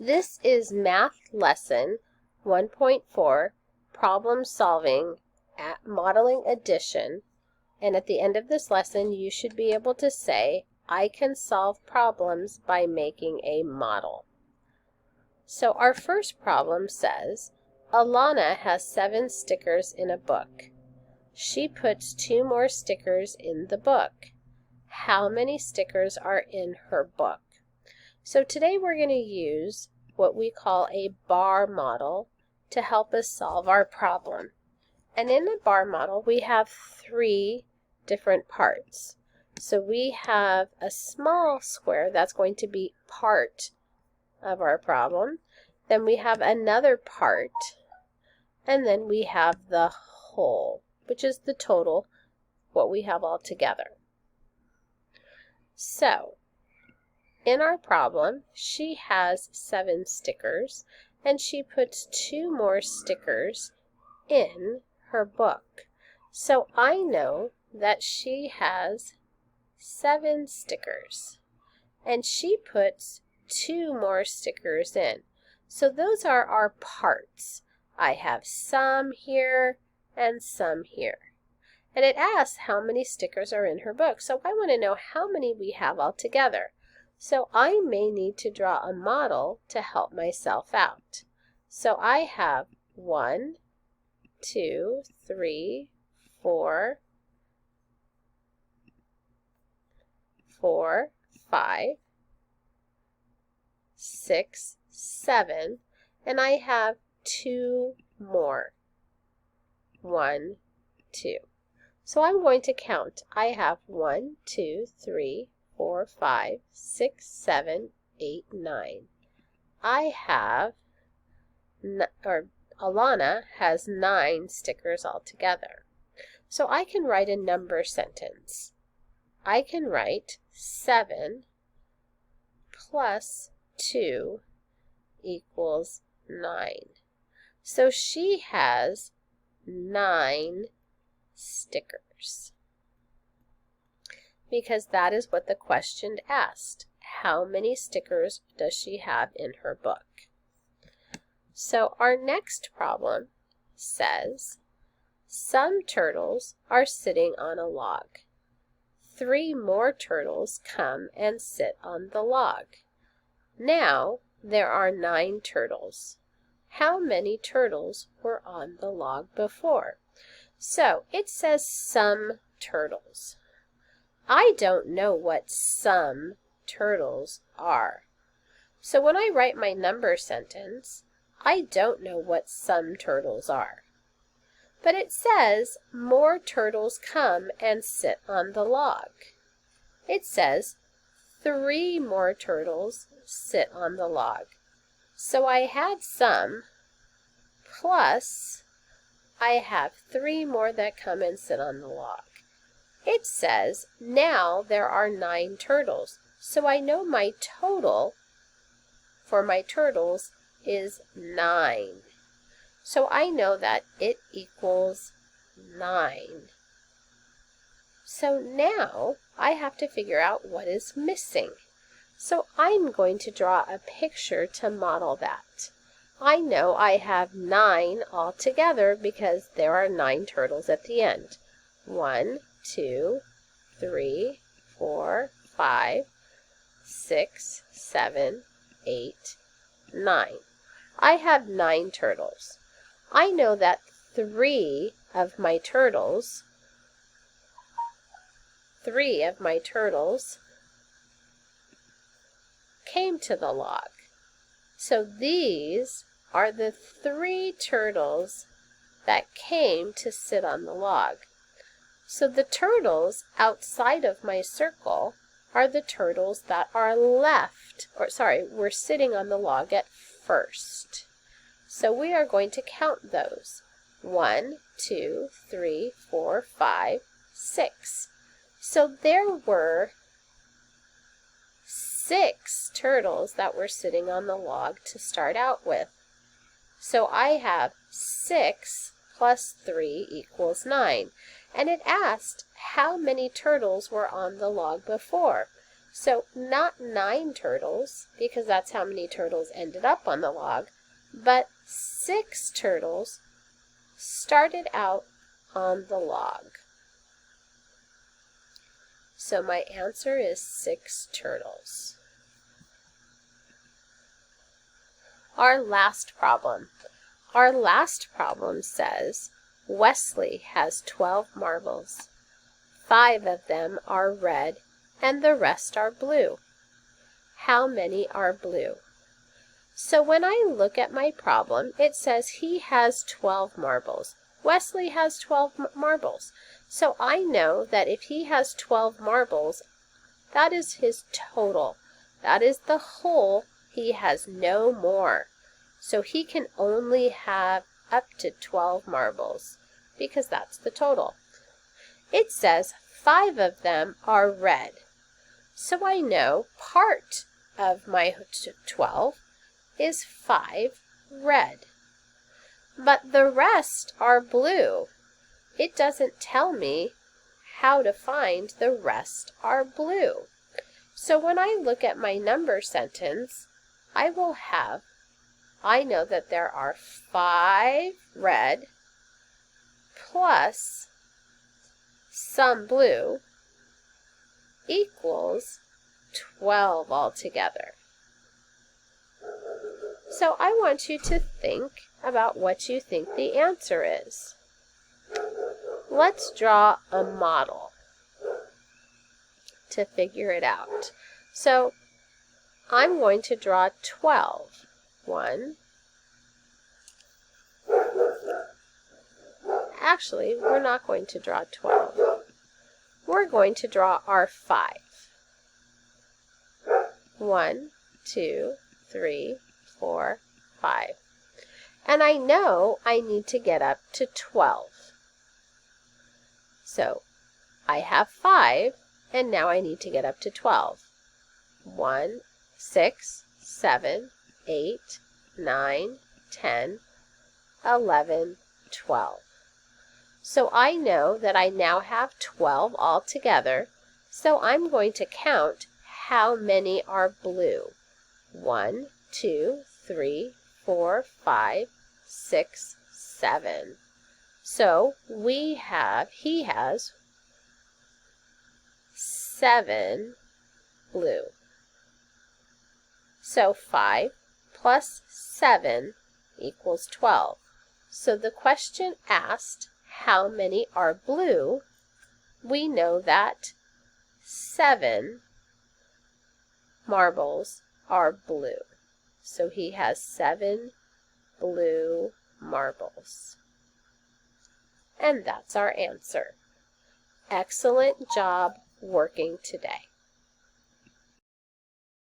This is Math Lesson 1.4, Problem Solving at Modeling Addition. And at the end of this lesson, you should be able to say, I can solve problems by making a model. So our first problem says, Alana has 7 stickers in a book. She puts 2 more stickers in the book. How many stickers are in her book? So today we're going to use what we call a bar model to help us solve our problem. And in the bar model, we have 3 different parts. So we have a small square that's going to be part of our problem. Then we have another part. And then we have the whole, which is the total, what we have all together. So, in our problem, she has 7 stickers, and she puts 2 more stickers in her book. So I know that she has 7 stickers, and she puts 2 more stickers in. So those are our parts. I have some here and some here. And it asks how many stickers are in her book. So I want to know how many we have all together. So I may need to draw a model to help myself out. So I have 1, 2, 3, 4, 5, 6, 7, and I have 2 more. 1, 2. So I'm going to count. I have 1, 2, 3, 4, 5, 6, 7, 8, 9. I have, Alana has 9 stickers altogether. So I can write a number sentence. I can write 7 plus 2 equals 9. So she has 9 stickers. Because that is what the question asked. How many stickers does she have in her book? So our next problem says, some turtles are sitting on a log. 3 more turtles come and sit on the log. Now there are 9 turtles. How many turtles were on the log before? So it says some turtles. I don't know what some turtles are. So when I write my number sentence, I don't know what some turtles are. But it says more turtles come and sit on the log. It says 3 more turtles sit on the log. So I had some plus I have 3 more that come and sit on the log. It says now there are 9 turtles. So I know my total for my turtles is 9. So I know that it equals 9. So now I have to figure out what is missing. So I'm going to draw a picture to model that. I know I have 9 altogether because there are 9 turtles at the end. 1, 2, 3, 4, 5, 6, 7, 8, 9. I have 9 turtles. I know that 3 of my turtles came to the log. So these are the 3 turtles that came to sit on the log. So the turtles outside of my circle are the turtles that are were sitting on the log at first. So we are going to count those. 1, 2, 3, 4, 5, 6. So there were 6 turtles that were sitting on the log to start out with. So I have 6 plus 3 equals 9. And it asked how many turtles were on the log before. So not 9 turtles, because that's how many turtles ended up on the log, but 6 turtles started out on the log. So my answer is 6 turtles. Our last problem. Our last problem says, Wesley has 12 marbles. 5 of them are red and the rest are blue. How many are blue? So when I look at my problem, it says he has 12 marbles. Wesley has 12 marbles. So I know that if he has 12 marbles, that is his total. That is the whole. He has no more. So he can only have up to 12 marbles because that's the total. It says 5 of them are red. So I know part of my 12 is 5 red. But the rest are blue. It doesn't tell me how to find the rest are blue. So when I look at my number sentence, I know that there are 5 red plus some blue equals 12 altogether. So I want you to think about what you think the answer is. Let's draw a model to figure it out. So I'm going to draw 12. 1. Actually, we're not going to draw 12. We're going to draw our 5. 1, 2, 3, 4, 5. And I know I need to get up to 12. So I have 5, and now I need to get up to 12. 1, 6, 7, 8, 9, 10, 11, 12. So I know that I now have 12 altogether, so I'm going to count how many are blue. 1, 2, 3, 4, 5, 6, 7. So he has 7 blue. So 5 plus 7 equals 12. So the question asked, how many are blue? We know that 7 marbles are blue. So he has 7 blue marbles. And that's our answer. Excellent job working today.